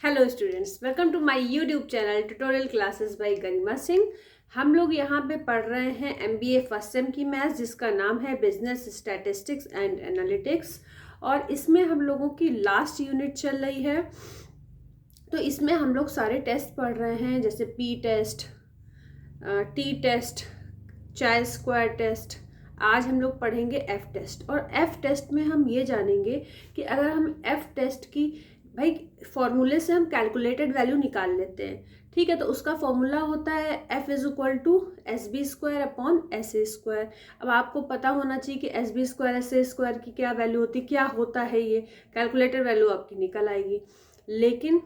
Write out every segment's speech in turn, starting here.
Hello students, welcome to my YouTube channel tutorial classes by Garima Singh. हम लोग यहाँ पे पढ़ रहे हैं एमबीए फर्स्ट सेम की मैथ्स, जिसका नाम है बिजनेस स्टैटिस्टिक्स एंड एनालिटिक्स। और इसमें हम लोगों की लास्ट यूनिट चल रही है। तो इसमें हम लोग सारे टेस्ट पढ़ रहे हैं, जैसे पी टेस्ट, टी टेस्ट, चाय स्क्वायर टेस्ट। आज हम लोग पढ़ेंगे एफ टेस्ट। और एफ टेस्ट में हम ये जानेंगे कि अगर हम एफ टेस्ट की भाई फॉर्मूले से हम कैलकुलेटेड वैल्यू निकाल लेते हैं, ठीक है, तो उसका फॉर्मूला होता है F is equal to S B square upon S A square. अब आपको पता होना चाहिए कि S B square S A square की क्या वैल्यू होती है, क्या होता है, ये कैलकुलेटेड वैल्यू आपकी निकल आएगी। लेकिन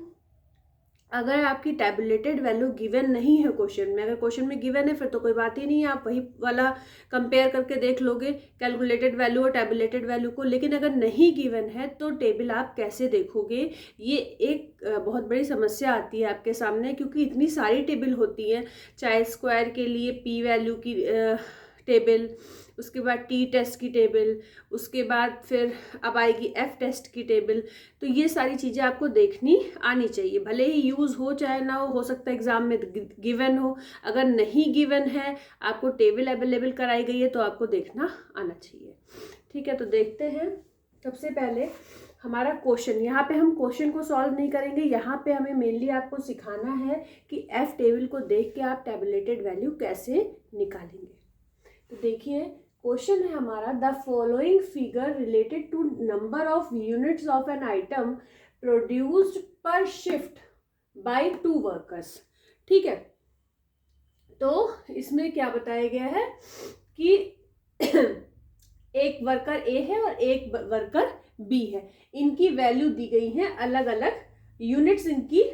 अगर आपकी टैबुलेटेड वैल्यू गिवन नहीं है क्वेश्चन में, अगर क्वेश्चन में गिवन है फिर तो कोई बात ही नहीं है, आप वही वाला कंपेयर करके देख लोगे कैलकुलेटेड वैल्यू और टैबुलेटेड वैल्यू को। लेकिन अगर नहीं गिवन है तो टेबल आप कैसे देखोगे, ये एक बहुत बड़ी समस्या आती है आपके सामने, क्योंकि इतनी सारी टेबल होती हैं। चाहे स्क्वायर के लिए पी वैल्यू की टेबल, उसके बाद टी टेस्ट की टेबल, उसके बाद फिर अब आएगी एफ टेस्ट की टेबल। तो ये सारी चीज़ें आपको देखनी आनी चाहिए, भले ही यूज़ हो चाहे ना हो सकता है एग्जाम में गिवन हो। अगर नहीं गिवन है, आपको टेबल अवेलेबल कराई गई है, तो आपको देखना आना चाहिए। ठीक है, तो देखते हैं। सबसे पहले हमारा क्वेश्चन, यहाँ पे हम क्वेश्चन को सॉल्व नहीं करेंगे, यहाँ पे हमें मेनली आपको सिखाना है कि एफ टेबल को देख के आप टैबुलेटेड वैल्यू कैसे निकालेंगे। तो देखिए, क्वेश्चन है हमारा, the following figure related to number of units of an item produced पर शिफ्ट बाय 2 वर्कर्स। ठीक है, तो इसमें क्या बताया गया है कि एक वर्कर ए है और एक वर्कर बी है, इनकी वैल्यू दी गई है, अलग अलग यूनिट्स इनकी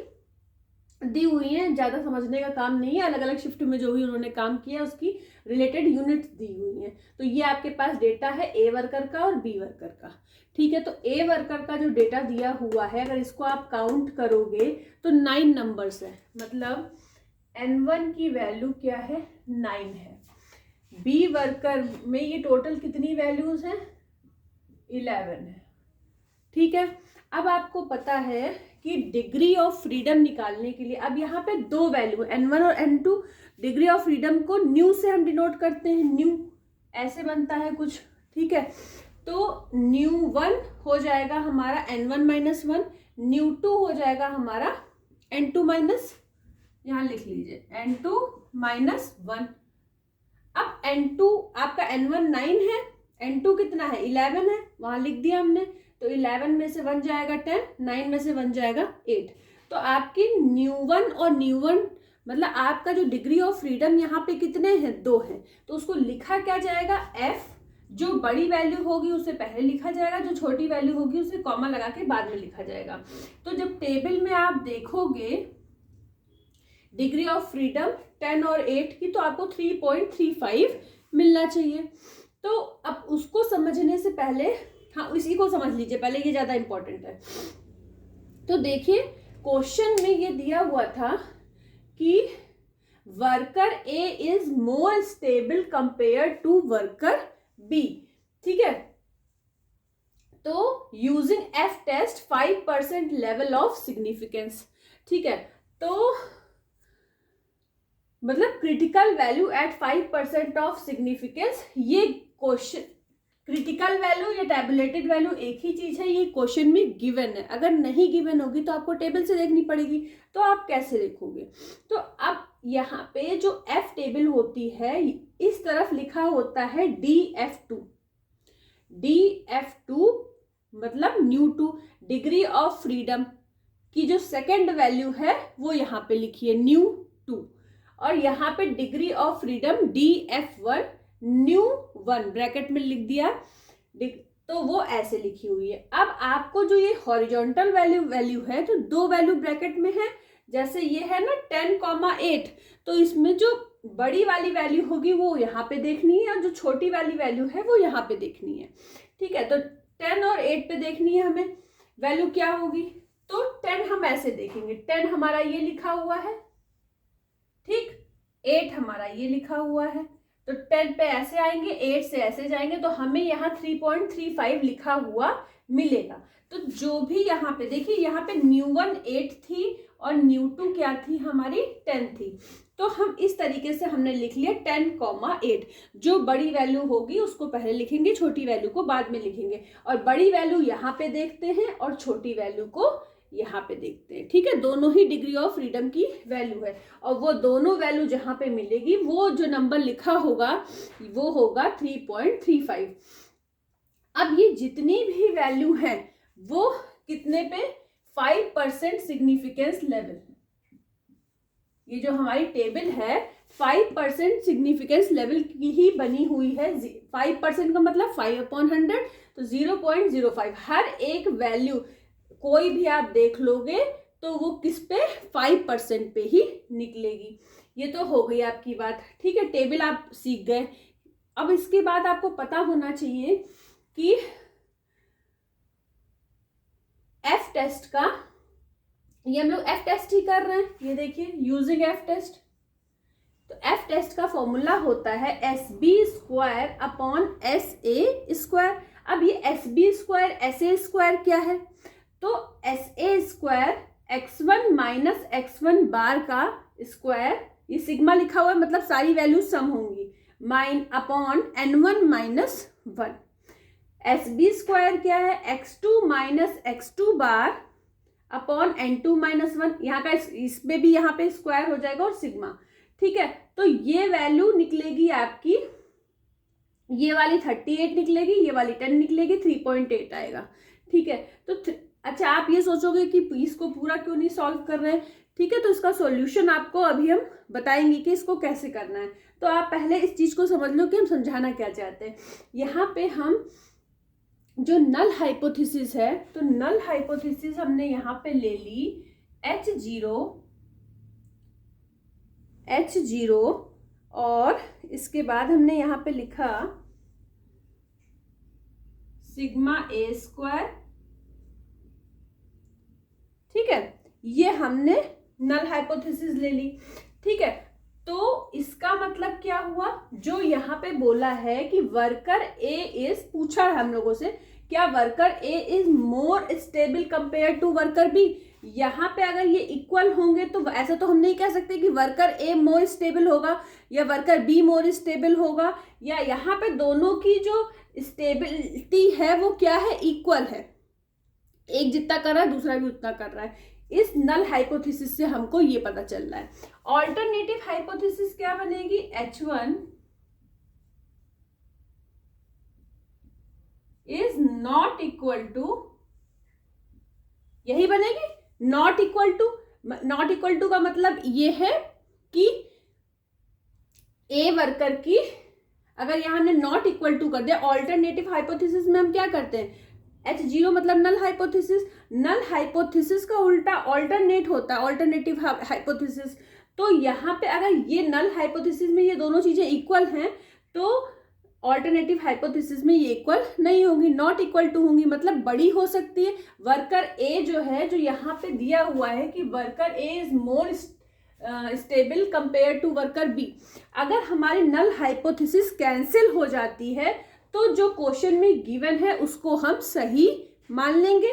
दी हुई हैं। ज़्यादा समझने का काम नहीं है, अलग अलग शिफ्ट में जो भी उन्होंने काम किया उसकी रिलेटेड यूनिट्स दी हुई हैं। तो ये आपके पास डेटा है ए वर्कर का और बी वर्कर का। ठीक है, तो ए वर्कर का जो डेटा दिया हुआ है, अगर इसको आप काउंट करोगे तो 9 नंबर्स है, मतलब N1 की वैल्यू क्या है, 9 है। बी वर्कर में ये टोटल कितनी वैल्यूज हैं, 11 है। ठीक है, अब आपको पता है कि डिग्री ऑफ फ्रीडम निकालने के लिए, अब यहाँ पे 2 वैल्यू N1 और N2, डिग्री ऑफ फ्रीडम को न्यू से हम डिनोट करते हैं, न्यू ऐसे बनता है कुछ। ठीक है, तो न्यू 1 हो जाएगा हमारा N1 माइनस 1, न्यू 2 हो जाएगा हमारा N2 माइनस, यहाँ लिख लीजिए N2 माइनस 1। अब N2 आपका N1 9 है, N2 कितना है, 11 है, वहां लिख दिया हमने। तो 11 में से 1 जाएगा 10, 9 में से 1 जाएगा 8। तो आपकी न्यू 1 और न्यू 1, मतलब आपका जो डिग्री ऑफ फ्रीडम यहाँ पे कितने हैं, 2 हैं। तो उसको लिखा क्या जाएगा, F। जो बड़ी वैल्यू होगी उसे पहले लिखा जाएगा, जो छोटी वैल्यू होगी उसे कॉमा लगा के बाद में लिखा जाएगा। तो जब टेबल में आप देखोगे डिग्री ऑफ फ्रीडम 10 और 8 की, तो आपको 3.35 मिलना चाहिए। तो अब उसको समझने से पहले, हाँ इसी को समझ लीजिए पहले, ये ज्यादा इंपॉर्टेंट है। तो देखिए, क्वेश्चन में ये दिया हुआ था कि worker A is more stable compare to worker B. ठीक है, तो using F test 5% level of significance. ठीक है, तो मतलब critical value at 5% of significance. ये क्वेश्चन, क्रिटिकल वैल्यू या टैबुलेटेड वैल्यू एक ही चीज है, ये क्वेश्चन में गिवन है। अगर नहीं गिवन होगी तो आपको टेबल से देखनी पड़ेगी, तो आप कैसे देखोगे। तो अब यहाँ पे जो एफ टेबल होती है, इस तरफ लिखा होता है DF2। DF2 मतलब न्यू 2, डिग्री ऑफ फ्रीडम की जो सेकेंड वैल्यू है वो यहाँ पे लिखी है न्यू 2, और यहाँ पे degree of freedom DF1 new 1 bracket में लिख दिया, तो वो ऐसे लिखी हुई है। अब आपको जो ये हॉरिजॉन्टल वैल्यू है, तो 2 वैल्यू ब्रैकेट में है, जैसे ये है ना 10,8, तो इसमें जो बड़ी वाली वैल्यू होगी वो यहाँ पे देखनी है, और जो छोटी वाली वैल्यू है वो यहाँ पे देखनी है। ठीक है, तो 10 और 8 पे देखनी है हमें वैल्यू क्या होगी। तो 10 हम ऐसे देखेंगे, 10 हमारा ये लिखा हुआ है, ठीक, 8 हमारा ये लिखा हुआ है, तो 10 पे ऐसे आएंगे, 8 से ऐसे जाएंगे, तो हमें यहाँ 3.35 लिखा हुआ मिलेगा। तो जो भी यहाँ पे देखिए, यहाँ पे न्यू1 8 थी और न्यू2 क्या थी हमारी 10 थी। तो हम इस तरीके से हमने लिख लिया 10,8। जो बड़ी वैल्यू होगी उसको पहले लिखेंगे, छोटी वैल्यू को बाद में लिखेंगे, और बड़ी वैल्यू यहाँ पे देखते हैं और छोटी वैल्यू को यहाँ पे देखते हैं। ठीक है, दोनों ही डिग्री ऑफ फ्रीडम की वैल्यू है, और वो दोनों वैल्यू जहाँ पे मिलेगी वो जो नंबर लिखा होगा वो होगा 3.35। अब ये जितनी भी वैल्यू है वो कितने पे, 5% सिग्निफिकेंस लेवल। ये जो हमारी टेबल है 5% सिग्निफिकेंस लेवल की ही बनी हुई है। 5% का मतलब 5/100, तो 0.05। हर एक वैल्यू कोई भी आप देख लोगे तो वो किस पे, 5% पे ही निकलेगी। ये तो हो गई आपकी बात। ठीक है, टेबल आप सीख गए। अब इसके बाद आपको पता होना चाहिए कि एफ टेस्ट का, ये हम लोग एफ टेस्ट ही कर रहे हैं, ये देखिए यूजिंग एफ टेस्ट। तो एफ टेस्ट का फॉर्मूला होता है SB² अपॉन SA²। अब ये SB² SA² क्या है, तो SA² x1 माइनस x1 बार का स्क्वायर, ये सिग्मा लिखा हुआ है मतलब सारी वैल्यू सम होंगी, अपॉन n1 माइनस 1। SB² क्या है, x2 minus x2 bar upon n2 minus 1। यहाँ का इसमें भी यहाँ पे स्क्वायर हो जाएगा और सिग्मा। ठीक है, तो ये वैल्यू निकलेगी आपकी, ये वाली 38 निकलेगी, ये वाली 10 निकलेगी, 3.8 आएगा। ठीक है, तो अच्छा आप ये सोचोगे कि इसको पूरा क्यों नहीं सॉल्व कर रहे हैं। ठीक है, तो इसका सॉल्यूशन आपको अभी हम बताएंगे कि इसको कैसे करना है। तो आप पहले इस चीज को समझ लो कि हम समझाना क्या चाहते हैं। यहाँ पे हम जो नल हाइपोथेसिस है, तो नल हाइपोथेसिस हमने यहाँ पे ले ली H0 और इसके बाद हमने यहाँ पे लिखा सिग्मा A²। ठीक है, ये हमने नल हाइपोथेसिस ले ली। ठीक है, तो इसका मतलब क्या हुआ, जो यहाँ पे बोला है कि वर्कर ए इज, पूछा है हम लोगों से, क्या worker A is more stable compare to worker B. यहाँ पे अगर ये इक्वल होंगे तो ऐसा तो हम नहीं कह सकते कि वर्कर ए मोर स्टेबल होगा या वर्कर बी मोर स्टेबल होगा, या यहाँ पे दोनों की जो स्टेबिलिटी है वो क्या है, इक्वल है। एक जितना कर रहा है दूसरा भी उतना कर रहा है। इस नल हाइपोथेसिस से हमको ये पता चल रहा है। ऑल्टरनेटिव हाइपोथेसिस क्या बनेगी, H1 is not equal to, यही बनेगी, not equal to. Not equal to का मतलब ये है कि ए वर्कर की, अगर यहां हमने नॉट इक्वल टू कर दिया, ऑल्टरनेटिव हाइपोथेसिस में हम क्या करते हैं, H0 मतलब नल हाइपोथेसिस। नल हाइपोथेसिस का उल्टा ऑल्टरनेट होता है, ऑल्टरनेटिव हाइपोथेसिस। तो यहाँ पे अगर ये नल हाइपोथेसिस में ये दोनों चीजें इक्वल हैं, तो ऑल्टरनेटिव हाइपोथेसिस में ये इक्वल नहीं होंगी, नॉट इक्वल टू होंगी, मतलब बड़ी हो सकती है। वर्कर ए जो है, जो यहाँ पे दिया हुआ है कि worker A is more stable compare to worker B, अगर हमारी नल हाइपोथेसिस कैंसिल हो जाती है तो जो क्वेश्चन में गिवन है उसको हम सही मान लेंगे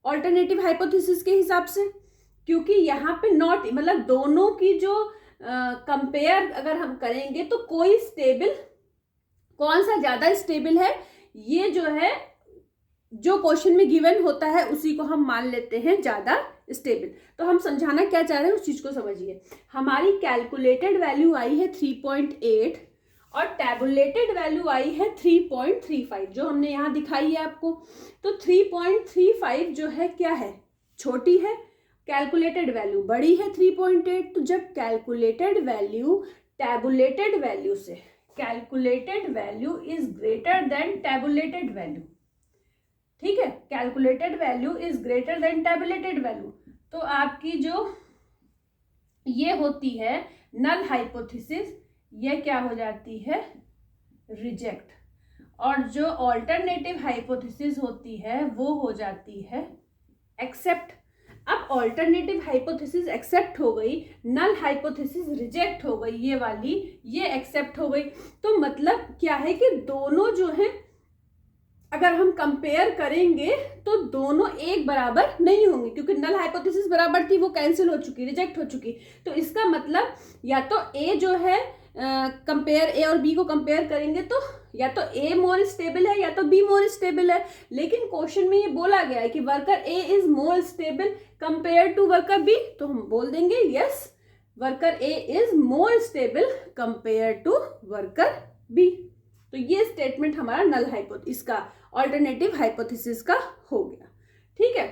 ऑल्टरनेटिव हाइपोथेसिस के हिसाब से, क्योंकि यहाँ पे नॉट, मतलब दोनों की जो कंपेयर अगर हम करेंगे तो कोई स्टेबल, कौन सा ज्यादा स्टेबल है, ये जो है जो क्वेश्चन में गिवन होता है उसी को हम मान लेते हैं ज्यादा स्टेबल। तो हम समझाना क्या चाह रहे हैं उस चीज को समझिए। हमारी कैलकुलेटेड वैल्यू आई है 3.8 और टैबुलेटेड वैल्यू आई है 3.35, जो हमने यहाँ दिखाई है आपको। तो 3.35 जो है क्या है, छोटी है, कैलकुलेटेड वैल्यू बड़ी है 3.8। तो जब कैलकुलेटेड वैल्यू टैबुलेटेड वैल्यू से, calculated value is greater than tabulated value, ठीक है, calculated value is greater than tabulated value, तो आपकी जो ये होती है नल हाइपोथेसिस, ये क्या हो जाती है, रिजेक्ट। और जो ऑल्टरनेटिव हाइपोथेसिस होती है वो हो जाती है एक्सेप्ट। अब ऑल्टरनेटिव हाइपोथेसिस एक्सेप्ट हो गई, नल हाइपोथेसिस रिजेक्ट हो गई, ये वाली ये एक्सेप्ट हो गई। तो मतलब क्या है कि दोनों जो है अगर हम कंपेयर करेंगे तो दोनों एक बराबर नहीं होंगे, क्योंकि नल हाइपोथेसिस बराबर थी, वो कैंसिल हो चुकी, रिजेक्ट हो चुकी। तो इसका मतलब या तो ए जो है कंपेयर ए और बी को कंपेयर करेंगे तो या तो ए मोर स्टेबल है या तो बी मोर स्टेबल है। लेकिन क्वेश्चन में ये बोला गया है कि worker A is more stable compare to worker B, तो हम बोल देंगे yes worker A is more stable compare to worker B. तो ये स्टेटमेंट हमारा नल हाइपोथेसिस इसका ऑल्टरनेटिव हाइपोथेसिस का हो गया। ठीक है,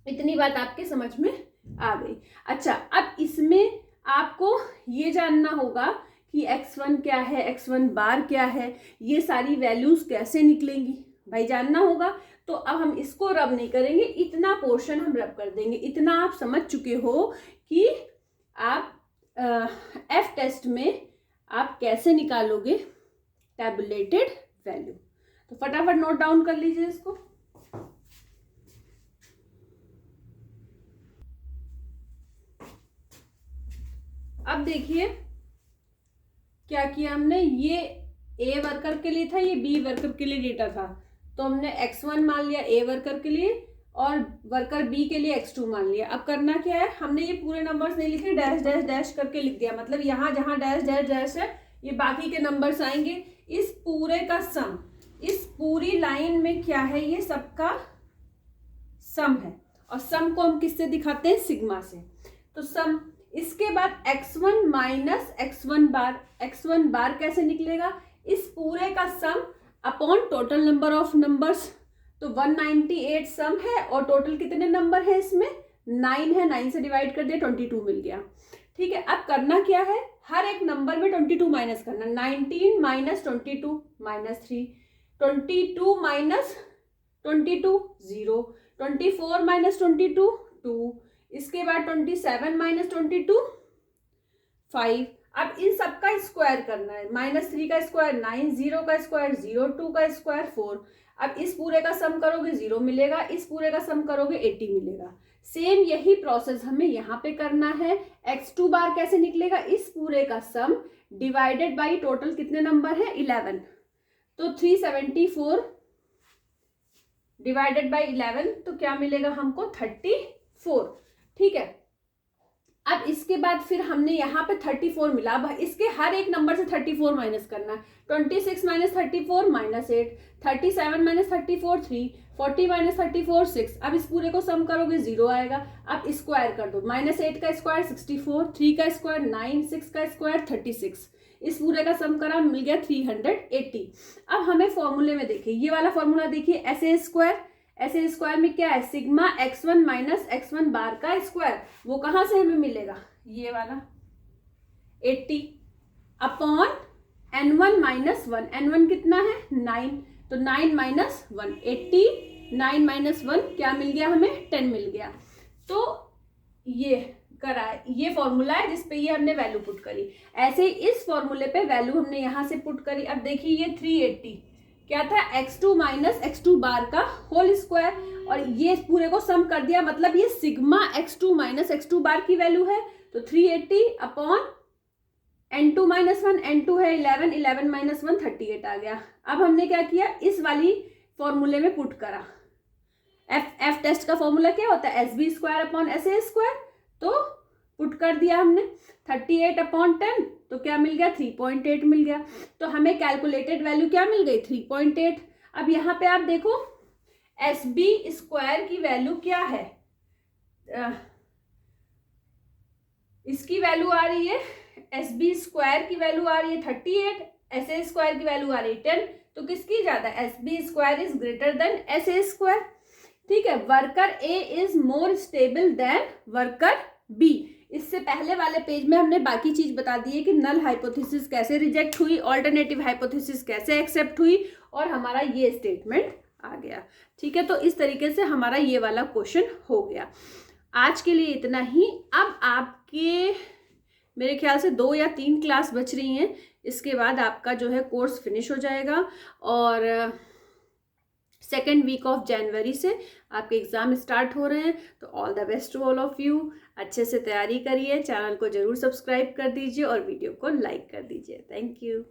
इतनी बात आपके समझ में आ गई। अच्छा, अब इसमें आपको ये जानना होगा कि x1 क्या है, x1 बार क्या है, ये सारी वैल्यूज कैसे निकलेंगी भाई, जानना होगा। तो अब हम इसको रब नहीं करेंगे, इतना पोर्शन हम रब कर देंगे। इतना आप समझ चुके हो कि आप एफ टेस्ट में आप कैसे निकालोगे टैबुलेटेड वैल्यू। तो फटाफट नोट डाउन कर लीजिए इसको। अब देखिए क्या किया हमने, ये ए वर्कर के लिए था, ये बी वर्कर के लिए डेटा था, तो हमने x1 मान लिया ए वर्कर के लिए और वर्कर बी के लिए x2 मान लिया। अब करना क्या है, हमने ये पूरे नंबर्स नहीं लिखे, डैश डैश डैश करके लिख दिया। मतलब यहाँ जहाँ डैश डैश डैश है ये बाकी के नंबर्स आएंगे। इस पूरे का सम, इस पूरी लाइन में क्या है, ये सबका सम है, और सम को हम किससे दिखाते हैं, सिग्मा से। तो सम, इसके बाद x1 माइनस x1 बार कैसे निकलेगा, इस पूरे का सम upon total number of numbers. तो 198 सम है और टोटल कितने नंबर है इसमें, 9 है, 9 से डिवाइड कर दिया 22 मिल गया। ठीक है, अब करना क्या है, हर एक नंबर में 22 माइनस करना। 19 माइनस 22 माइनस 3, 22 माइनस 22 0, 24 माइनस 22 2, इसके बाद 27 माइनस 22 5। अब इन सब का स्क्वायर करना है, -3 का स्क्वायर 9, 0 का स्क्वायर 0, 2 का स्क्वायर 4। अब इस पूरे का सम करोगे 0 मिलेगा, इस पूरे का सम करोगे 80 मिलेगा। सेम यही प्रोसेस हमें यहाँ पे करना है। x2 बार कैसे निकलेगा, इस पूरे का सम डिवाइडेड बाई टोटल कितने नंबर है 11, तो 374 डिवाइडेड बाई 11, तो क्या मिलेगा हमको 34। ठीक है, अब इसके बाद फिर हमने यहाँ पे 34 मिला, अब इसके हर एक नंबर से 34 माइनस करना है। 26 माइनस 34 -8, 37 माइनस 34 3, 40 माइनस 34 6। अब इस पूरे को सम करोगे 0 आएगा। अब स्क्वायर कर दो, -8 का स्क्वायर 64, 3 का स्क्वायर 9, 6 का स्क्वायर 36। इस पूरे का सम करा, मिल गया 380। अब हमें फॉर्मूले में देखिए, ये वाला फॉर्मूला देखिए, ऐसे स्क्वायर में क्या है, सिग्मा x1 माइनस x1 बार का स्क्वायर, वो कहाँ से हमें मिलेगा, ये वाला 80 अपॉन n1 माइनस 1, n1 कितना है 9, तो 9 माइनस 1 80, 9 माइनस 1 क्या मिल गया हमें 10 मिल गया। तो ये करा, ये फॉर्मूला है जिसपे ये हमने वैल्यू पुट करी। ऐसे ही इस फॉर्मूले पे वैल्यू हमने यहाँ से पुट करी। अब देखिए ये 380 क्या था, x2 माइनस x2 बार का होल स्क्वायर, और ये पूरे को सम कर दिया, मतलब ये सिग्मा x2 माइनस x2 बार की वैल्यू है। तो 380 अपॉन n2 माइनस 1, n2 है 11, 11 माइनस 1 38 आ गया। अब हमने क्या किया, इस वाली फॉर्मूले में पुट करा। एफ टेस्ट का फॉर्मूला क्या होता है, SB square upon SA square, तो पुट कर दिया हमने 38 अपॉन 10, तो क्या मिल गया 3.8 मिल गया। तो हमें कैलकुलेटेड वैल्यू क्या मिल गई 3.8। अब यहाँ पे आप देखो SB स्क्वायर की वैल्यू क्या है, इसकी वैल्यू आ रही है, SB स्क्वायर की वैल्यू आ रही है 38, SA स्क्वायर की वैल्यू आ रही है 10, तो किसकी ज्यादा, SB square is greater than SA square. ठीक है, worker A is more stable then worker B। इससे पहले वाले पेज में हमने बाकी चीज बता दी है कि नल हाइपोथेसिस कैसे रिजेक्ट हुई, ऑल्टरनेटिव हाइपोथेसिस कैसे एक्सेप्ट हुई, और हमारा ये स्टेटमेंट आ गया। ठीक है, तो इस तरीके से हमारा ये वाला क्वेश्चन हो गया। आज के लिए इतना ही। अब आपके मेरे ख्याल से 2 या 3 क्लास बच रही हैं, इसके बाद आपका जो है कोर्स फिनिश हो जाएगा, और 2nd वीक ऑफ जनवरी से आपके एग्ज़ाम स्टार्ट हो रहे हैं। तो all the best to all of you, अच्छे से तैयारी करिए, चैनल को ज़रूर सब्सक्राइब कर दीजिए और वीडियो को लाइक कर दीजिए। Thank you.